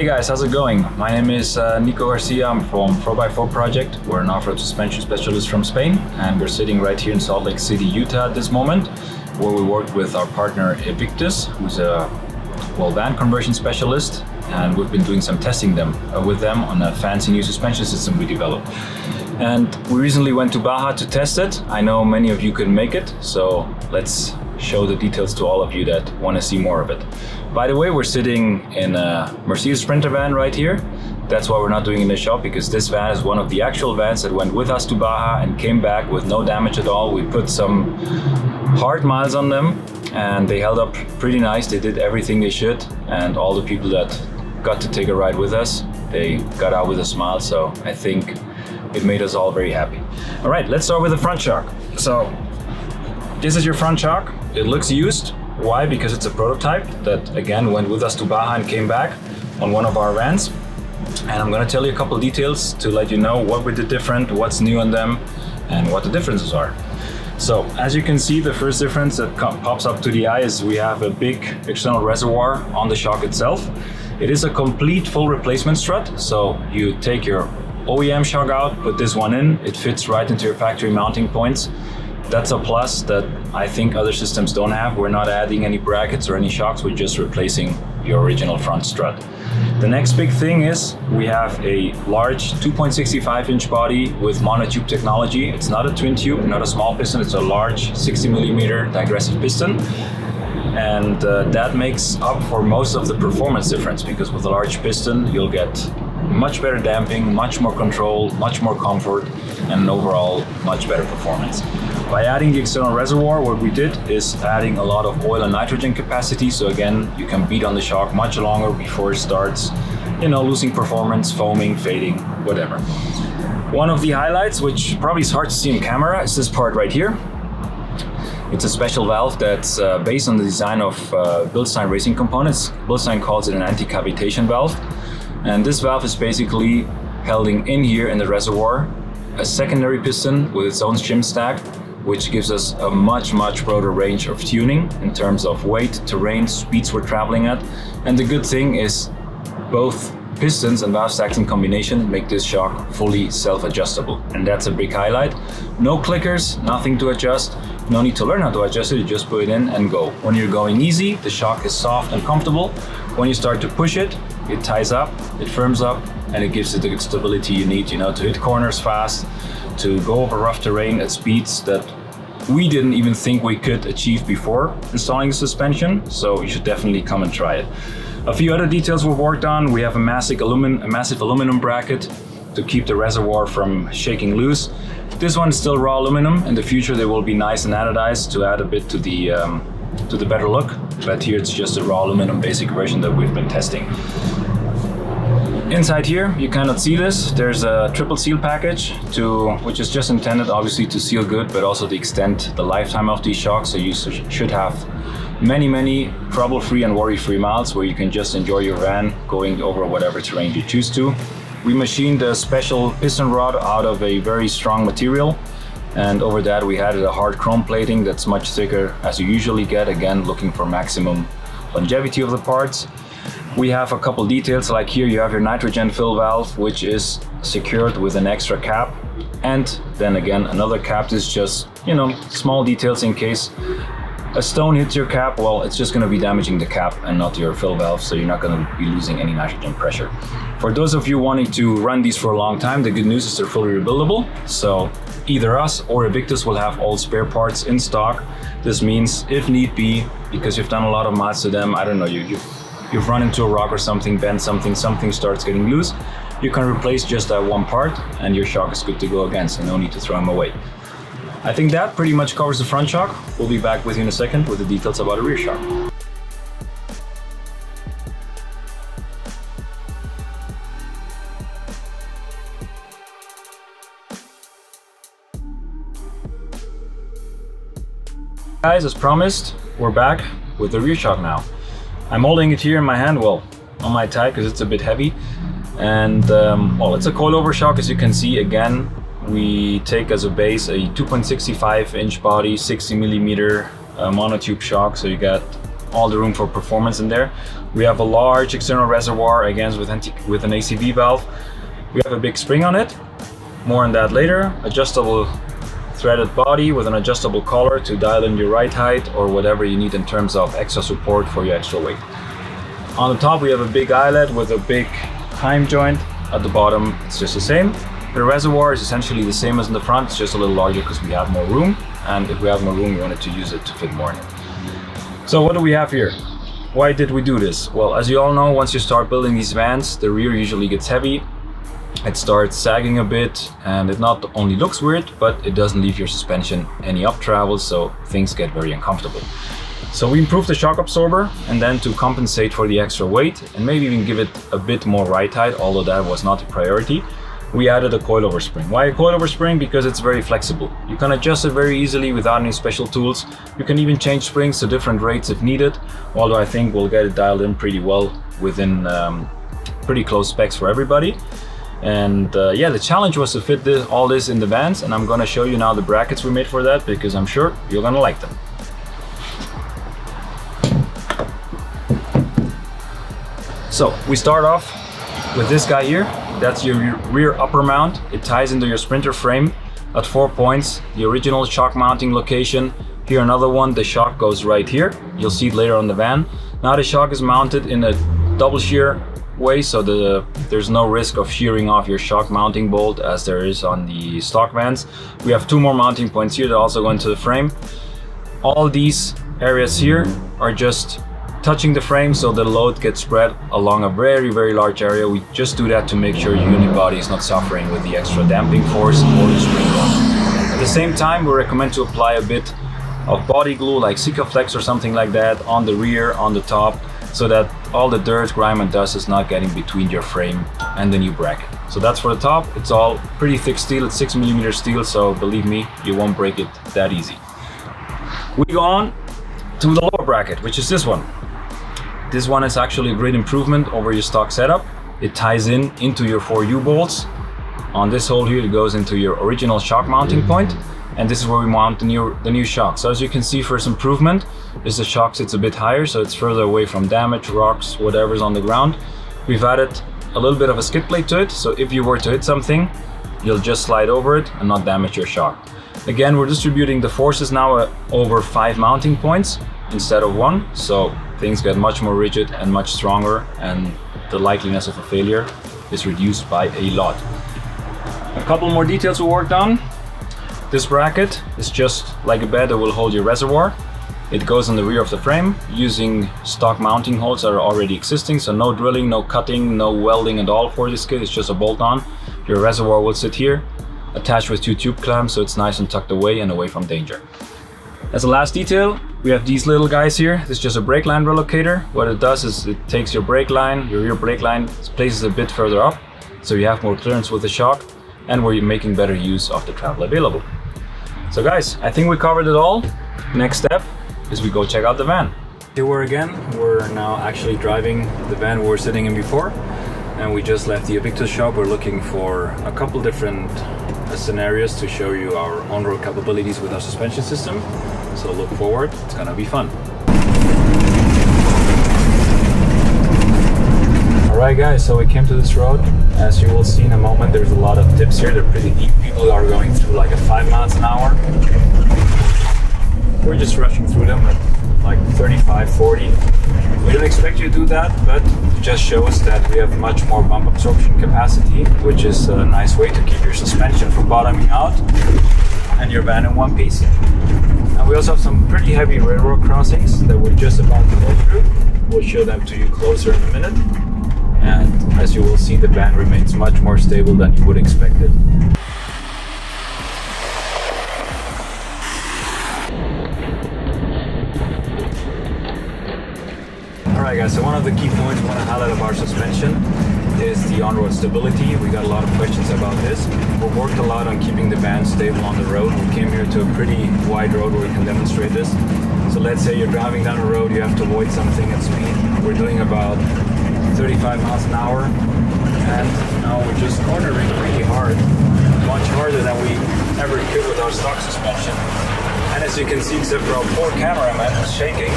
Hey guys, how's it going? My name is Nico Garcia. I'm from 4x4 Project. We're an off-road suspension specialist from Spain, and we're sitting right here in Salt Lake City, Utah at this moment, where we work with our partner Evictus, who's a van conversion specialist, and we've been doing some testing with them on a fancy new suspension system we developed. And we recently went to Baja to test it. I know many of you couldn't make it, so let's show the details to all of you that want to see more of it. By the way, we're sitting in a Mercedes Sprinter van right here. That's why we're not doing it in the shop, because this van is one of the actual vans that went with us to Baja and came back with no damage at all. We put some hard miles on them and they held up pretty nice. They did everything they should, and all the people that got to take a ride with us, they got out with a smile, so I think it made us all very happy. All right, let's start with the front shock. So this is your front shock. It looks used. Why? Because it's a prototype that again went with us to Baja and came back on one of our vans. And I'm gonna tell you a couple details to let you know what we did different, what's new on them, and what the differences are. So as you can see, the first difference that pops up to the eye is we have a big external reservoir on the shock itself. It is a complete full replacement strut. So you take your OEM shock out, put this one in, it fits right into your factory mounting points. That's a plus that I think other systems don't have. We're not adding any brackets or any shocks, we're just replacing your original front strut. The next big thing is we have a large 2.65-inch body with monotube technology. It's not a twin tube, not a small piston, it's a large 60mm digressive piston. And that makes up for most of the performance difference, because with a large piston you'll get much better damping, much more control, much more comfort, and an overall much better performance. By adding the external reservoir, what we did is adding a lot of oil and nitrogen capacity, so again you can beat on the shock much longer before it starts, losing performance, foaming, fading, whatever. One of the highlights, which probably is hard to see in camera, is this part right here. It's a special valve that's based on the design of Bilstein racing components. Bilstein calls it an anti-cavitation valve. And this valve is basically holding in here in the reservoir a secondary piston with its own shim stack, which gives us a much broader range of tuning in terms of weight, terrain, speeds we're traveling at. And the good thing is both pistons and valve stacks in combination make this shock fully self-adjustable. And that's a big highlight. No clickers, nothing to adjust. No need to learn how to adjust it, you just put it in and go. When you're going easy, the shock is soft and comfortable. When you start to push it, it ties up, it firms up, and it gives it the stability you need, to hit corners fast, to go over rough terrain at speeds that we didn't even think we could achieve before installing the suspension. So you should definitely come and try it. A few other details we've worked on. We have a massive aluminum bracket to keep the reservoir from shaking loose. This one is still raw aluminum. In the future they will be nice and anodized to add a bit to the better look, but here it's just a raw aluminum basic version that we've been testing. Inside here you cannot see this. There's a triple seal package which is just intended obviously to seal good, but also to extend the lifetime of these shocks, so you should have many trouble-free and worry-free miles where you can just enjoy your van going over whatever terrain you choose to. We machined a special piston rod out of a very strong material, and over that we added a hard chrome plating that's much thicker as you usually get, again looking for maximum longevity of the parts. We have a couple details, like here you have your nitrogen fill valve, which is secured with an extra cap, and then again another cap. This is just small details in case a stone hits your cap. Well, it's just going to be damaging the cap and not your fill valve, so you're not going to be losing any nitrogen pressure. For those of you wanting to run these for a long time, the good news is they're fully rebuildable, so either us or Evictus will have all spare parts in stock. This means if need be, because you've done a lot of miles to them, I don't know, you've run into a rock or something, bent something starts getting loose, you can replace just that one part and your shock is good to go again, so no need to throw them away. I think that pretty much covers the front shock. We'll be back with you in a second with the details about the rear shock. Guys, as promised, we're back with the rear shock now. I'm holding it here in my hand, well, on my tie, because it's a bit heavy. And well, it's a coilover shock, as you can see. Again, we take as a base a 2.65-inch body, 60mm monotube shock, so you got all the room for performance in there. We have a large external reservoir, again with an ACV valve. We have a big spring on it, more on that later. Adjustable threaded body with an adjustable collar to dial in your ride height or whatever you need in terms of extra support for your extra weight. On the top we have a big eyelet with a big heim joint. At the bottom it's just the same. The reservoir is essentially the same as in the front, it's just a little larger because we have more room, and if we have more room we wanted to use it to fit more in it. So what do we have here? Why did we do this? Well, as you all know, once you start building these vans, the rear usually gets heavy. It starts sagging a bit, and it not only looks weird, but it doesn't leave your suspension any up travel, so things get very uncomfortable. So we improved the shock absorber, and then to compensate for the extra weight and maybe even give it a bit more ride height, although that was not a priority, we added a coilover spring. Why a coilover spring? Because it's very flexible. You can adjust it very easily without any special tools. You can even change springs to different rates if needed, although I think we'll get it dialed in pretty well within pretty close specs for everybody. And yeah, the challenge was to fit all this in the vans, and I'm gonna show you now the brackets we made for that, because I'm sure you're gonna like them. So we start off with this guy here. That's your rear upper mount. It ties into your Sprinter frame at 4 points. The original shock mounting location. Here another one, the shock goes right here. You'll see it later on the van. Now the shock is mounted in a double shear way, so there's no risk of shearing off your shock mounting bolt as there is on the stock vans. We have 2 more mounting points here that also go into the frame. All these areas here are just touching the frame, so the load gets spread along a very, very large area. We just do that to make sure your unit body is not suffering with the extra damping force or the spring load. At the same time, we recommend to apply a bit of body glue like Sikaflex or something like that on the rear, on the top, so that all the dirt, grime and dust is not getting between your frame and the new bracket. So that's for the top. It's all pretty thick steel. It's 6mm steel, so believe me, you won't break it that easy. We go on to the lower bracket, which is this one. This one is actually a great improvement over your stock setup. It ties into your 4 U-bolts. On this hole here, it goes into your original shock mounting point, and this is where we mount the new shock. So as you can see, first improvement is the shock sits a bit higher, so it's further away from damage, rocks, whatever's on the ground. We've added a little bit of a skid plate to it, so if you were to hit something, you'll just slide over it and not damage your shock. Again, we're distributing the forces now over 5 mounting points instead of 1, so things get much more rigid and much stronger, and the likeliness of a failure is reduced by a lot. A couple more details we worked on. This bracket is just like a bed that will hold your reservoir. It goes on the rear of the frame using stock mounting holes that are already existing, so no drilling, no cutting, no welding at all for this kit. It's just a bolt on. Your reservoir will sit here, attached with 2 tube clamps, so it's nice and tucked away and away from danger. As a last detail, we have these little guys here. This is just a brake line relocator. What it does is it takes your brake line, your rear brake line, places it a bit further up, so you have more clearance with the shock, and where you're making better use of the travel available. So guys, I think we covered it all. Next step is we go check out the van. Here we're again. We're now actually driving the van we were sitting in before, and we just left the Evictus shop. We're looking for a couple different scenarios to show you our on-road capabilities with our suspension system. So look forward, it's gonna be fun. Alright guys, so we came to this road. As you will see in a moment, there's a lot of dips here. They're pretty deep. People are going through like at 5 miles an hour. We're just rushing through them at like 35, 40. We don't expect you to do that, but it just shows that we have much more bump absorption capacity, which is a nice way to keep your suspension from bottoming out and your van in one piece. And we also have some pretty heavy railroad crossings that we're just about to go through. We'll show them to you closer in a minute. And as you will see, the van remains much more stable than you would expect it. Alright guys, so one of the key points we want to highlight of our suspension is the on-road stability. We got a lot of questions about this. We've worked a lot on keeping the van stable on the road. We came here to a pretty wide road where we can demonstrate this. So let's say you're driving down a road, you have to avoid something at speed. We're doing about 35 miles an hour, and now we're just cornering really hard, much harder than we ever could with our stock suspension. And as you can see, except for our poor cameraman who's shaking,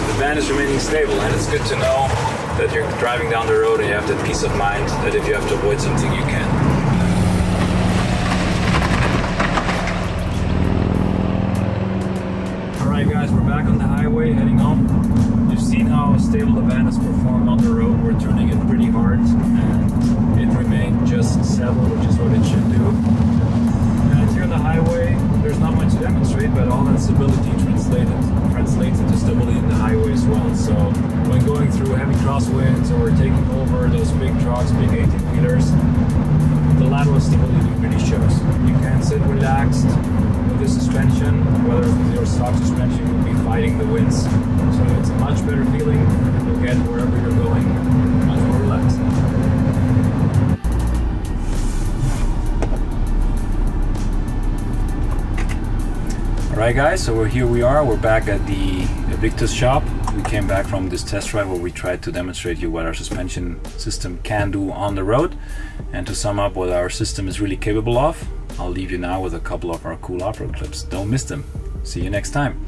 the van is remaining stable, and it's good to know that you're driving down the road and you have that peace of mind that if you have to avoid something, you can. Alright guys, we're back on the highway heading home. You've seen how stable the van has performed on the road. We're tuning it pretty hard and it remained just settled, which is what it should do. And here on the highway, there's not much to demonstrate, but all that stability translates into stability in the highway as well. So when going through heavy crosswinds or taking over those big trucks, big 18-wheelers, the lateral stability really shows. You can sit relaxed with the suspension, whether with your stock suspension, you'll be fighting the winds. So it's a much better feeling. You'll get wherever you're going, much more relaxed. Alright guys, so we're back at the Evictus shop. We came back from this test drive where we tried to demonstrate you what our suspension system can do on the road. And to sum up what our system is really capable of, I'll leave you now with a couple of our cool off-road clips. Don't miss them. See you next time.